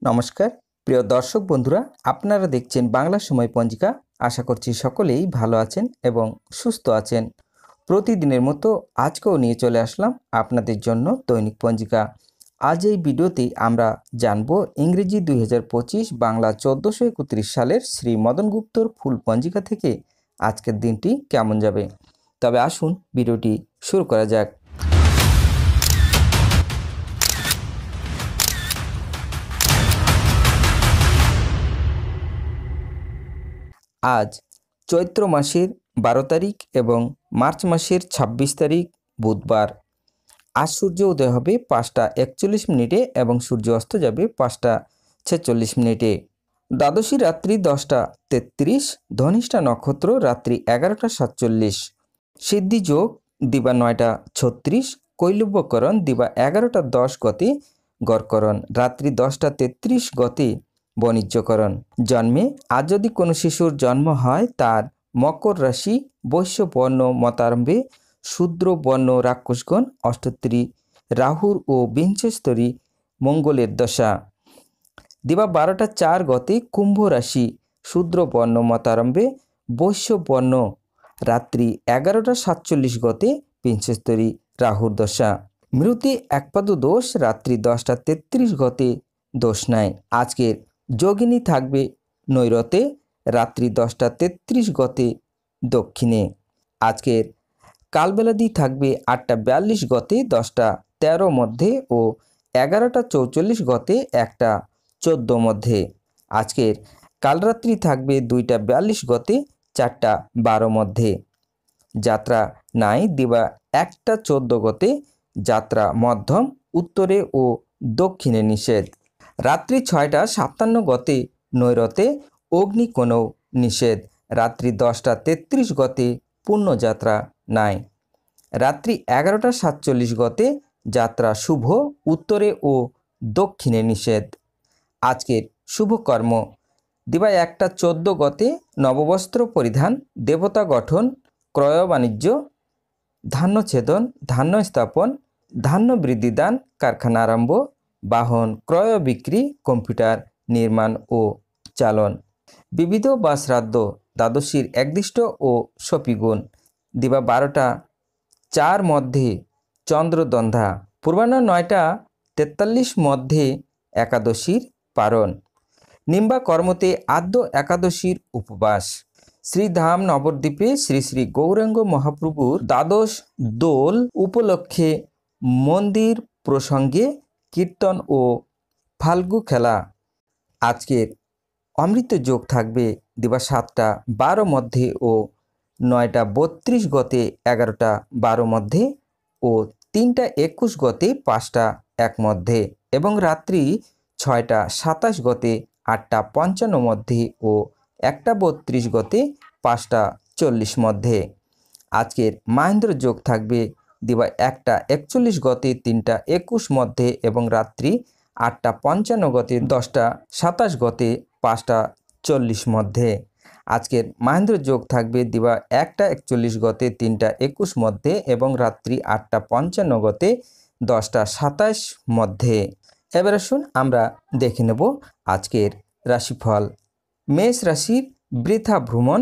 নমস্কার প্রিয় দর্শক বন্ধুরা, আপনারা দেখছেন বাংলা সময় পঞ্জিকা। আশা করছি সকলেই ভালো আছেন এবং সুস্থ আছেন। প্রতিদিনের মতো আজকেও নিয়ে চলে আসলাম আপনাদের জন্য দৈনিক পঞ্জিকা। আজ এই ভিডিওতে আমরা জানব ইংরেজি 2025 বাংলা 1431 সালের শ্রী মদন গুপ্তর ফুল পঞ্জিকা থেকে আজকের দিনটি কেমন যাবে। তবে আসুন ভিডিওটি শুরু করা যাক। আজ চৈত্র মাসের 12 তারিখ এবং মার্চ মাসের 26 তারিখ বুধবার। আজ সূর্য উদয় হবে 5টা 41 মিনিটে এবং সূর্য অস্ত যাবে 5টা 46 মিনিটে। দ্বাদশী রাত্রি 10টা 33, ধনিষ্ঠা নক্ষত্র রাত্রি 11টা 47, সিদ্ধি যোগ দিবা 9টা 36, কৈলব্যকরণ দিবা 11টা 10 গতে গড়করণ রাত্রি 10টা 33 গতে বাণিজ্যকরণ। জন্মে আজ যদি কোনো শিশুর জন্ম হয় তার মকর রাশি, বৈশ্য বর্ণ মতারম্ভে শূদ্র বর্ণ রাক্ষসগণ, অষ্টোত্তরী রাহুর ও বিংশস্তরী মঙ্গলের দশা। দিবা 12টা 4 গতে কুম্ভ রাশি, শূদ্র বর্ণ মতারম্ভে বৈশ্য বর্ণ রাত্রি 11টা 47 গতে বিংশস্তরী রাহুর দশা। মৃতি একপাদ দোষ রাত্রি 10টা 33 গতে দোষ নাই। আজকের যোগিনী থাকবে নৈরতে রাত্রি 10টা 33 গতে দক্ষিণে। আজকের কালবেলাদি থাকবে 8টা 42 গতে 10টা 13 মধ্যে ও 11টা 44 গতে 1টা 14 মধ্যে। আজকের কালরাত্রি থাকবে 2টা 42 গতে 4টা 12 মধ্যে। যাত্রা নাই দিবা 1টা 14 গতে, যাত্রা মধ্যম উত্তরে ও দক্ষিণে নিষেধ। রাত্রি 6টা 57 গতে নৈরতে অগ্নিকোণও নিষেধ। রাত্রি 10টা 33 গতে পূর্ণযাত্রা নাই। রাত্রি 11টা 47 গতে যাত্রা শুভ, উত্তরে ও দক্ষিণে নিষেধ। আজকের শুভকর্ম দিবা 1টা 14 গতে নববস্ত্র পরিধান, দেবতা গঠন, ক্রয় বাণিজ্য, ধান্য ছেদন, ধান্য স্থাপন, ধান্য বৃদ্ধিদান, কারখানা আরম্ভ, বাহন ক্রয় বিক্রি, কম্পিউটার নির্মাণ ও চালন। বিবিধ বা শ্রাদ্ধ দ্বাদশীর একদিষ্ট ও সপিগুণ। দিবা 12টা 4 মধ্যে চন্দ্রদন্ধা, পূর্বাহ্ন 9টা 43 মধ্যে একাদশীর পারণ। নিম্বা কর্মতে আদ্য একাদশীর উপবাস। শ্রীধাম নবদ্বীপে শ্রী শ্রী গৌরাঙ্গ মহাপ্রভুর দ্বাদশ দোল উপলক্ষে মন্দির প্রসঙ্গে কীর্তন ও ফাল্গু খেলা। আজকের অমৃত যোগ থাকবে দিবা 7টা 12 মধ্যে ও 9টা 32 গতে 11টা 12 মধ্যে ও 3টা 21 গতে 5টা 1 মধ্যে এবং রাত্রি 6টা 27 গতে 8টা 55 মধ্যে ও 1টা 32 গতে 5টা 40 মধ্যে। আজকের মাহেন্দ্র যোগ থাকবে দিবা 1টা 41 গতে 3টা 21 মধ্যে এবং রাত্রি 8টা 55 গতে 10টা 27 গতে 5টা 40 মধ্যে। আজকের মাহেন্দ্র যোগ থাকবে দিবা 1টা 41 গতে 3টা 21 মধ্যে এবং রাত্রি 8টা 55 গতে 10টা 27 মধ্যে। এবার আসুন আমরা দেখে নেব আজকের রাশিফল। মেষ রাশির বৃথা ভ্রমণ,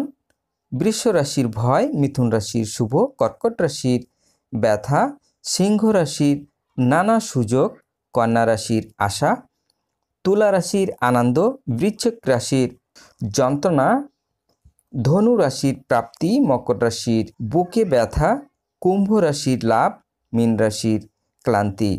বৃষ রাশির ভয়, মিথুন রাশির শুভ, কর্কট রাশির ব্যথা, সিংহ রাশির নানা সুযোগ, কন্যা রাশির আশা, তুলা রাশির আনন্দ, বৃশ্চিক রাশির যন্ত্রণা, ধনু রাশির প্রাপ্তি, মকর রাশির বুকে ব্যথা, কুম্ভ রাশির লাভ, মীন রাশির ক্লান্তি।